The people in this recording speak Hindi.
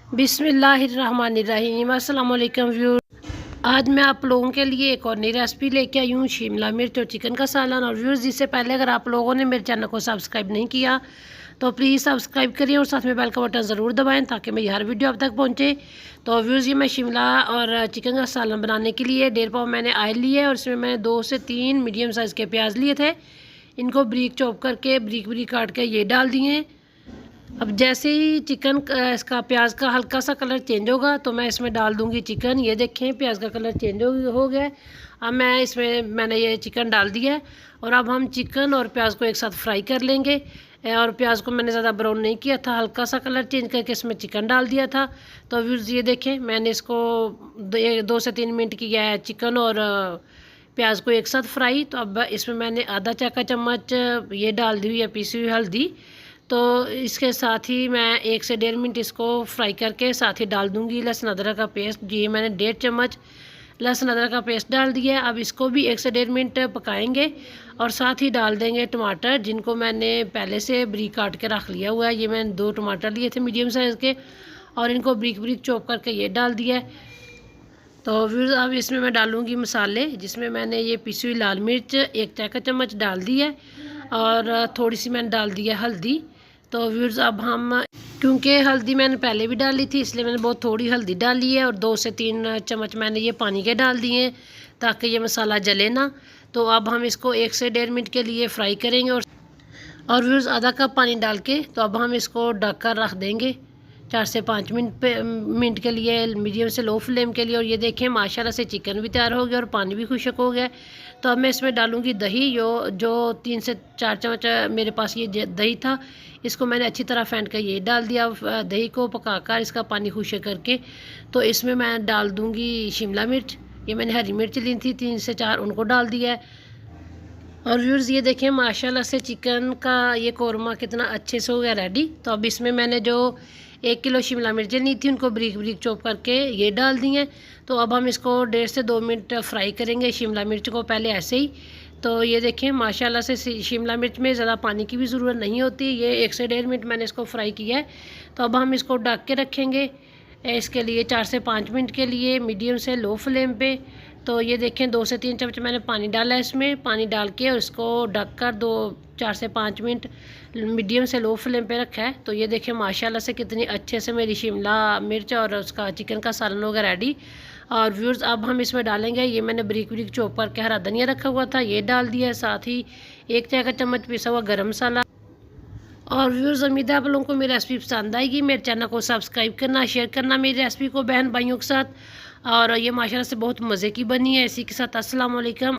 बिस्मिल्लाहिर्रहमानिर्रहीम। अस्सलाम वालेकुम व्यूअर्स। आज मैं आप लोगों के लिए एक और नई रेसिपी लेके आई हूँ, शिमला मिर्च और चिकन का सालन। और व्यूअर्स, इससे पहले अगर आप लोगों ने मेरे चैनल को सब्सक्राइब नहीं किया तो प्लीज़ सब्सक्राइब करिए और साथ में बेल का बटन ज़रूर दबाएं ताकि मेरी हर वीडियो आप तक पहुँचे। तो व्यूअर्स, ये मैं शिमला और चिकन का सालन बनाने के लिए 1.5 पाव मैंने ऑयल लिया है और इसमें मैंने 2 से 3 मीडियम साइज़ के प्याज लिए थे। इनको ब्रीक चॉप करके ब्रीक ब्रीक काट के ये डाल दिए। अब जैसे ही चिकन इसका प्याज का हल्का सा कलर चेंज होगा तो मैं इसमें डाल दूंगी चिकन। ये देखें, प्याज का कलर चेंज हो गया। अब मैंने ये चिकन डाल दिया है और अब हम चिकन और प्याज को एक साथ फ्राई कर लेंगे। और प्याज को मैंने ज़्यादा ब्राउन नहीं किया था, हल्का सा कलर चेंज करके इसमें चिकन डाल दिया था। तो व्यूअर्स, ये देखें, मैंने इसको 2 से 3 मिनट किया है चिकन और प्याज को एक साथ फ्राई। तो अब इसमें मैंने आधा चाय का चम्मच ये डाल दी हुई है पीसी हुई हल्दी। तो इसके साथ ही मैं 1 से 1.5 मिनट इसको फ्राई करके साथ ही डाल दूंगी लहसुन अदरक का पेस्ट। जी, मैंने 1.5 चम्मच लहसुन अदरक का पेस्ट डाल दिया है। अब इसको भी 1 से 1.5 मिनट पकाएंगे और साथ ही डाल देंगे टमाटर, जिनको मैंने पहले से ब्रीक काट के रख लिया हुआ है। ये मैंने 2 टमाटर लिए थे मीडियम साइज़ के और इनको ब्रीक ब्रीक चॉप करके ये डाल दिया है। तो फिर अब इसमें मैं डालूँगी मसाले, जिसमें मैंने ये पिसी हुई लाल मिर्च 1 चाय का चम्मच डाल दी है और थोड़ी सी मैंने डाल दी है हल्दी। तो व्यूअर्स, अब हम, क्योंकि हल्दी मैंने पहले भी डाली थी इसलिए मैंने बहुत थोड़ी हल्दी डाली है और 2 से 3 चम्मच मैंने ये पानी के डाल दिए हैं ताकि ये मसाला जले ना। तो अब हम इसको 1 से 1.5 मिनट के लिए फ्राई करेंगे और व्यूअर्स, आधा कप पानी डाल के तो अब हम इसको ढक कर रख देंगे 4 से 5 मिनट के लिए, मीडियम से लो फ्लेम के लिए। और ये देखें, माशाल्लाह से चिकन भी तैयार हो गया और पानी भी खुश्क हो गया। तो अब मैं इसमें डालूँगी दही, जो 3 से 4 चम्मच मेरे पास ये दही था, इसको मैंने अच्छी तरह फेंट कर ये डाल दिया। दही को पकाकर इसका पानी खुश्क करके तो इसमें मैं डाल दूँगी शिमला मिर्च। ये मैंने हरी मिर्च ली थी 3 से 4, उनको डाल दिया है। और व्यूअर्स, ये देखें, माशाल्लाह से चिकन का ये कौरमा कितना अच्छे से हो गया रेडी। तो अब इसमें मैंने जो 1 किलो शिमला मिर्चें ली थी उनको ब्रीक ब्रीक चॉप करके ये डाल दी हैं। तो अब हम इसको 1.5 से 2 मिनट फ्राई करेंगे शिमला मिर्च को पहले ऐसे ही। तो ये देखें, माशाल्लाह से शिमला मिर्च में ज़्यादा पानी की भी ज़रूरत नहीं होती। ये 1 से 1.5 मिनट मैंने इसको फ्राई किया है। तो अब हम इसको ढक के रखेंगे इसके लिए 4 से 5 मिनट के लिए मीडियम से लो फ्लेम पे। तो ये देखें, 2 से 3 चम्मच मैंने पानी डाला है इसमें। पानी डाल के और इसको ढक कर 4 से 5 मिनट मीडियम से लो फ्लेम पे रखा है। तो ये देखें, माशाल्लाह से कितनी अच्छे से मेरी शिमला मिर्च और उसका चिकन का सालन होगा रेडी। और व्यूअर्स, अब हम इसमें डालेंगे, ये मैंने ब्रीक ब्रीक चॉप करके हरा धनिया रखा हुआ था, ये डाल दिया है। साथ ही 1 चाय का चम्मच पिसा हुआ गरम मसाला। और व्यूअर्स, उम्मीद है आप लोगों को मेरी रेसिपी पसंद आएगी। मेरे चैनल को सब्सक्राइब करना, शेयर करना मेरी रेसिपी को बहन भाइयों के साथ। और ये माशाल्लाह से बहुत मज़े की बनी है। इसी के साथ अस्सलाम वालेकुम।